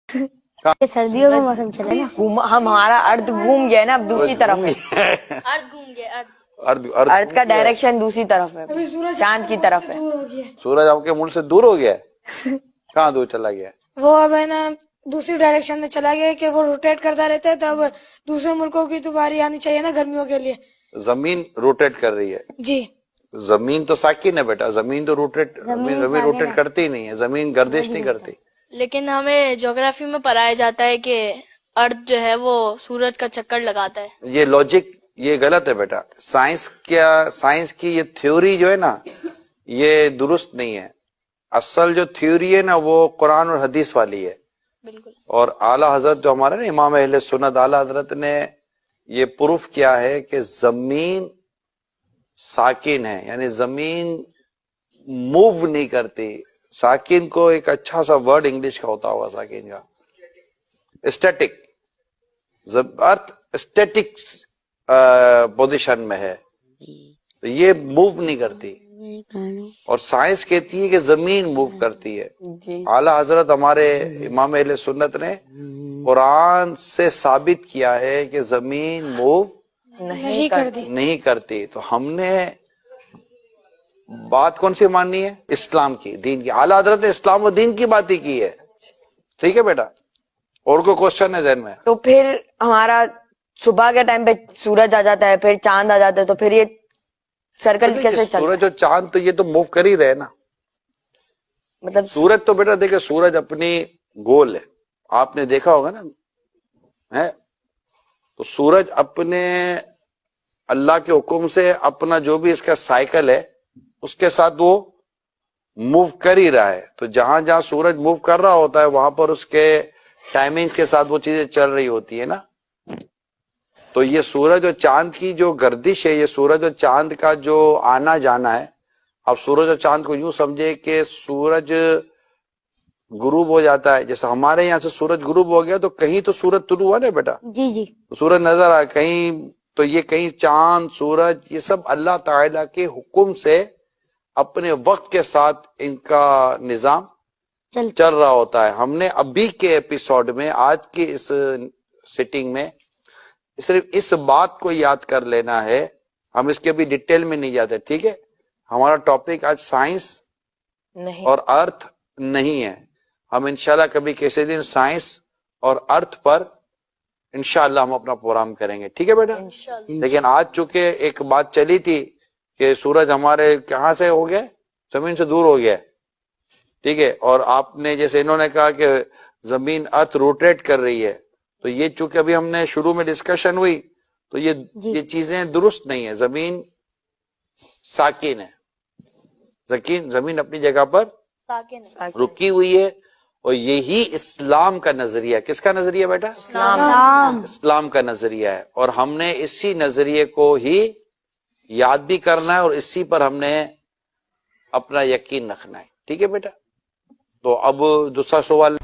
سردیوں کا موسم چلے نا، ہمارا ارتھ گھوم گیا ہے نا، اب دوسری طرف ہے، ارتھ گھوم گیا، ارتھ کا ڈائریکشن دوسری طرف ہے، چاند کی طرف ہے۔ سورج آپ کے ملک سے دور ہو گیا ہے؟ کہاں دور چلا گیا ہے؟ وہ اب ہے نا دوسری ڈائریکشن میں چلا گیا کہ وہ روٹیٹ کرتا رہتا ہے، تو اب دوسرے ملکوں کی تو باری آنی چاہیے نا گرمیوں کے لیے۔ زمین روٹیٹ کر رہی ہے؟ جی زمین تو ساکن ہے بیٹا، زمین تو روٹیٹ کرتی ہی نہیں ہے، زمین گردش نہیں کرتی۔ لیکن ہمیں جغرافی میں پڑھایا جاتا ہے کہ ارتھ جو ہے وہ سورج کا چکر لگاتا ہے۔ یہ لاجک یہ غلط ہے بیٹا، سائنس کی یہ تھیوری جو ہے نا یہ درست نہیں ہے۔ اصل جو تھیوری ہے نا وہ قرآن اور حدیث والی ہے، بالکل۔ اور اعلیٰ حضرت جو ہمارے نا امام اہل سنت اعلیٰ حضرت نے یہ پروف کیا ہے کہ زمین ساکن ہے، یعنی زمین موو نہیں کرتی۔ ساکن کو ایک اچھا سا ورڈ انگلش کا ہوتا ہوگا، ساکن کا اسٹیٹک، ارتھ اسٹیٹک پوزیشن میں ہے، تو یہ موو نہیں کرتی، اور سائنس کہتی ہے کہ زمین موو کرتی ہے۔ اعلیٰ حضرت ہمارے امام اہل سنت نے قرآن سے ثابت کیا ہے کہ زمین موو نہیں کرتی، تو ہم نے بات کون سی ماننی ہے؟ اسلام کی، دین کی۔ اعلیٰ حضرت نے اسلام و دین کی بات ہی کی ہے، ٹھیک ہے بیٹا؟ اور کوئی کوشچن ہے ذہن میں؟ تو پھر ہمارا صبح کے ٹائم پہ سورج آ جاتا ہے، پھر چاند آ جاتا ہے، تو پھر یہ سرکل کیسے چلتا ہے؟ سورج اور چاند تو یہ تو موو کر ہی رہے نا، مطلب سورج تو بیٹا دیکھیں سورج اپنی گول ہے، آپ نے دیکھا ہوگا نا، ہے تو سورج اپنے اللہ کے حکم سے اپنا جو بھی اس کا سائیکل ہے اس کے ساتھ وہ موو کر ہی رہا ہے، تو جہاں جہاں سورج موو کر رہا ہوتا ہے وہاں پر اس کے ٹائمنگ کے ساتھ وہ چیزیں چل رہی ہوتی ہے نا۔ تو یہ سورج اور چاند کی جو گردش ہے، یہ سورج اور چاند کا جو آنا جانا ہے، اب سورج اور چاند کو یوں سمجھے کہ سورج غروب ہو جاتا ہے، جیسے ہمارے یہاں سے سورج غروب ہو گیا تو کہیں تو سورج طلوع ہوا نا بیٹا، جی جی، سورج نظر آئے کہیں، تو یہ کہیں چاند سورج یہ سب اللہ تعالیٰ کے حکم سے اپنے وقت کے ساتھ ان کا نظام چل رہا ہوتا ہے۔ ہم نے ابھی کے ایپیسوڈ میں، آج کی اس سیٹنگ میں صرف اس بات کو یاد کر لینا ہے، ہم اس کے بھی ڈیٹیل میں نہیں جاتے، ٹھیک ہے؟ ہمارا ٹاپک آج سائنس اور ارتھ نہیں ہے، ہم انشاءاللہ کبھی کسی دن سائنس اور ارتھ پر انشاءاللہ ہم اپنا پروگرام کریں گے، ٹھیک ہے بیٹا؟ لیکن آج چونکہ ایک بات چلی تھی کہ سورج ہمارے کہاں سے ہو گیا، زمین سے دور ہو گیا، ٹھیک ہے؟ اور آپ نے جیسے انہوں نے کہا کہ زمین ارتھ روٹیٹ کر رہی ہے، تو یہ چونکہ ابھی ہم نے شروع میں ڈسکشن ہوئی تو یہ چیزیں درست نہیں ہے۔ زمین ساکن ہے، زمین اپنی جگہ پر رکی ہوئی ہے، اور یہی اسلام کا نظریہ، کس کا نظریہ بیٹا؟ اسلام کا نظریہ ہے، اور ہم نے اسی نظریے کو ہی یاد بھی کرنا ہے اور اسی پر ہم نے اپنا یقین رکھنا ہے، ٹھیک ہے بیٹا؟ تو اب دوسرا سوال